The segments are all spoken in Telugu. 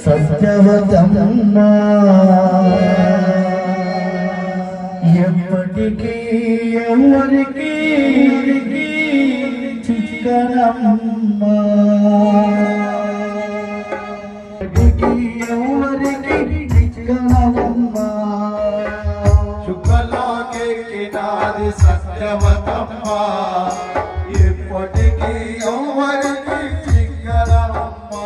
సత్యవతమ్మా ఎప్పటికీ ఎవరికి చిక్కనమ్మా ఎవరికి చిక్కనమ్మా శుక్రలోకి నాది సత్యవతమ్మా ఎప్పటికీ ఎవరికి చిక్కనమ్మా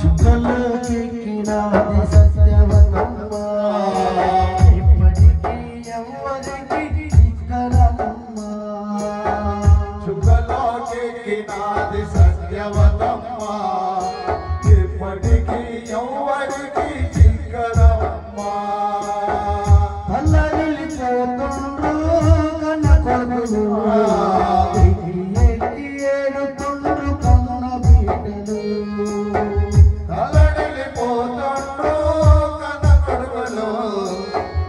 శుక్రలోకి నాది సత్యవతమ్మా ఎప్పటికీ ఎవరికి చిక్కనమ్మా శుక్రలోకి నాది సత్యవతమ్మా ఎప్పటికీ ఎవరికి చిక్కనమ్మా అల్లరిల్లిపోతుండ్రు కన్న కొడుకులు ఏడుతుండ్రు కన్న బిడ్డలు అల్లడిల్లిపోతుండ్రు కన్న కొడుకులు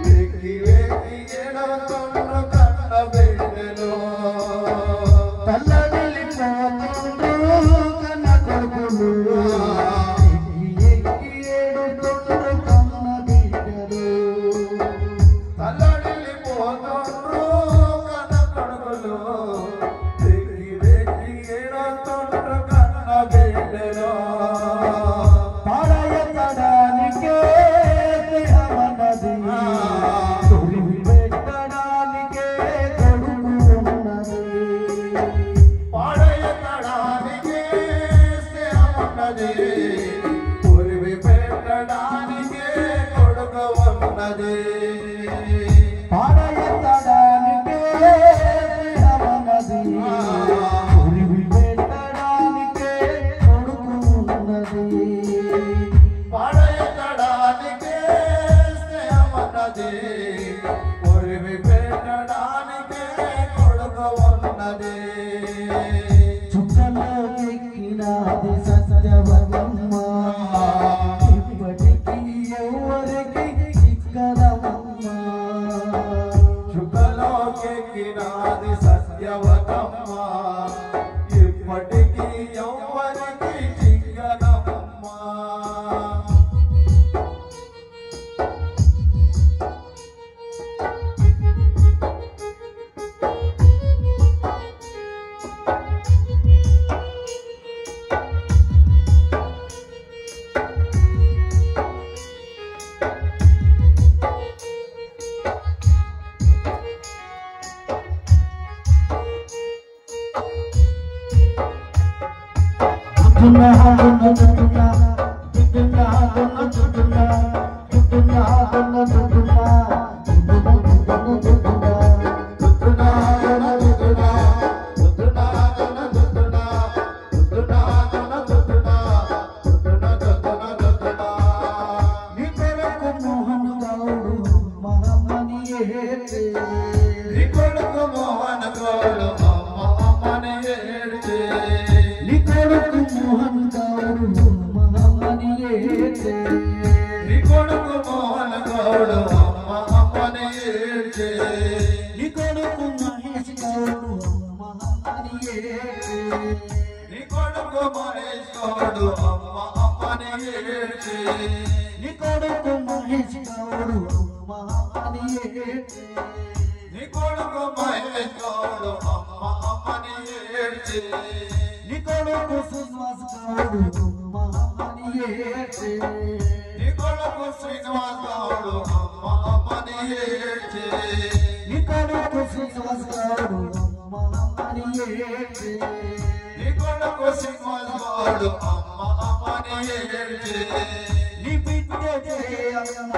వెక్కి వెక్కి ఏడుతుండ్రు కన్న బిడ్డలు అల్లరిల్లిపోతుండ్రు కన్న కొడుకులు ఏడుతుండ్రు కన్న బిడ్డలు అల్లడిల్లిపోతుండ్రు కన్న కొడుకులు వెక్కి వెక్కి ఏడుతుండ్రు కన్న బిడ్డలు పాడయతడానికే దేహమన్నది తొలివి పెట్టడానికే కొడుకు ఉన్నది పాడయతడానికే స్నేహమున్నది పురివి పెట్టడానికే కొడుకు ఉన్నది పాడయతడానికే దేహమన్నది తొలివి పెట్టడానికే కొడుకు ఉన్నది పాడయతడానికే స్నేహమున్నది పురివి పెట్టడానికే కొడుకు ఉన్నది చుక్కలోకెక్కినాది సత్యవతమ్మా ఇప్పటికీ ఎవరికి చిక్కదమ్మా శుక్రలోకి నాది సత్యవతమ్మా ఇప్పటికీ ఎవరికి చిక్కనమ్మా నీ కొడుకు మోహన గౌడు అమ్మ అమ్మని ఏడ్చే నీ కొడుకు మోహన్ గౌడు మహామణి ఏడ్చే నీ కొడుకు మోహన గౌడు అమ్మ అమ్మని ఏడ్చే నీ కొడుకు మహేష్ గౌడు మహామణి ఏడ్చే నీ కొడుకు మహేష్ గౌడు అమ్మ అమ్మని ఏడ్చే నీ కొడుకు మహేష్ గౌడు మహామణి ఏడ్చే నీ కొడుకు మహేష్ గౌడు అమ్మ అమ్మని ఏడ్చే నీ కొడుకు శ్రీనివాస్ గౌడు మహామణి ఏడ్చే నీ కొడుకు శ్రీనివాస్ గౌడు అమ్మ అమ్మని ఏడ్చే నీ కొడుకు శ్రీనివాస్ గౌడు మహామణి ఏడ్చే నీ కొడుకు శ్రీనివాస్ గౌడు అమ్మ అమ్మని ఏడ్చే నీ బిడ్డ జయమ్మ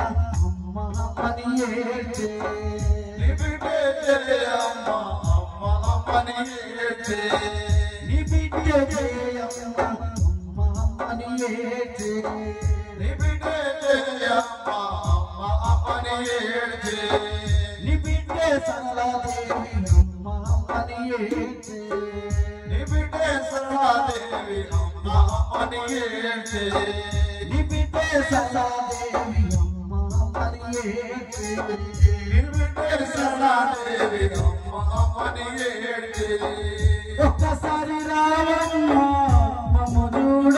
మహామణి ఏడ్చే నీ బిడ్డే జయమ్మ అమ్మ అమ్మని ఏడ్చే నీ బిడ్డ జయమ్మ మహామణి ఏడ్చే నీ బిడ్డే జయమ్మ అమ్మ అమ్మని ఏడ్చే నీ బిడ్డ సరళాదేవి మహామణి ఏడ్చే నీ బిడ్డే సరళాదేవి అమ్మ అమ్మని ఏడ్చే నీ బిడ్డ సరళాదేవి మహామణి ఏడ్చే నీ బిడ్డే సరళాదేవి అమ్మ అమ్మని ఏడ్చే ఒక్కసారి రావమ్మ మమ్ము చూడ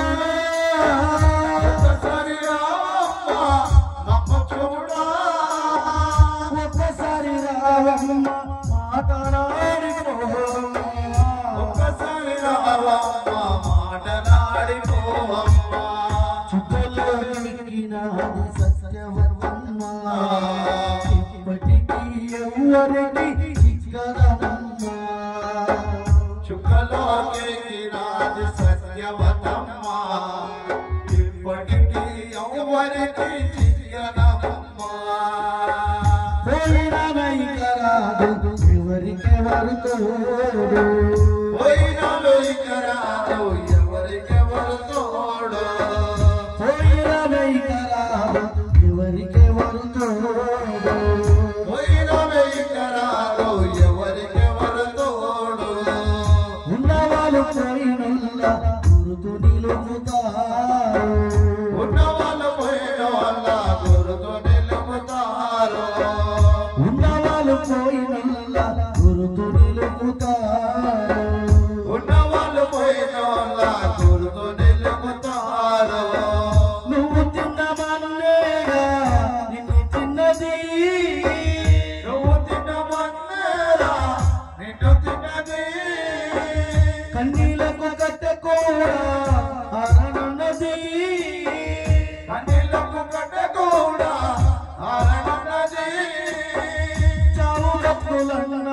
నాది సత్యవతమ్మా ఇప్పటికీ ఎవరికి చిక్కదనమ్మా చుక్కలోకి నాది సత్యవతమ్మా ఇప్పటికీ ఎవరికి చిక్కదనమ్మా పోయినైకరాదు ఎవరికెవరు తోడు పోయినైకరాదు ఎవరికెవరు తోడు పోయినైకరాదు ఎవరికెవరు తోడు పోయినైకరాదు ఎవరికెవరు తోడు ఉన్నవాళ్ళు పోయినల్ల గురుతు నిలుపుతారు ఉన్నవాళ్ళు పోయిన వల్ల గురుతు నిలుపుతారు ఉన్నవాళ్ళు పోయినల్ల గురుతు నిలుపుతారు ఉన్నవాళ్ళు పోయిన వల్ల గురుతు నిలుపుతారు నువ్వు తిన్నమన్నేగా నిన్ను తిన్నది నువ్వు తిన్నమన్నేరా నిన్ను తిన్నది కన్నీలకు కట్టె కూడా ఆరణన్నది కన్నీళ్లకు కట్టె కూడా ఆరణన్నది చావు రత్తులన్న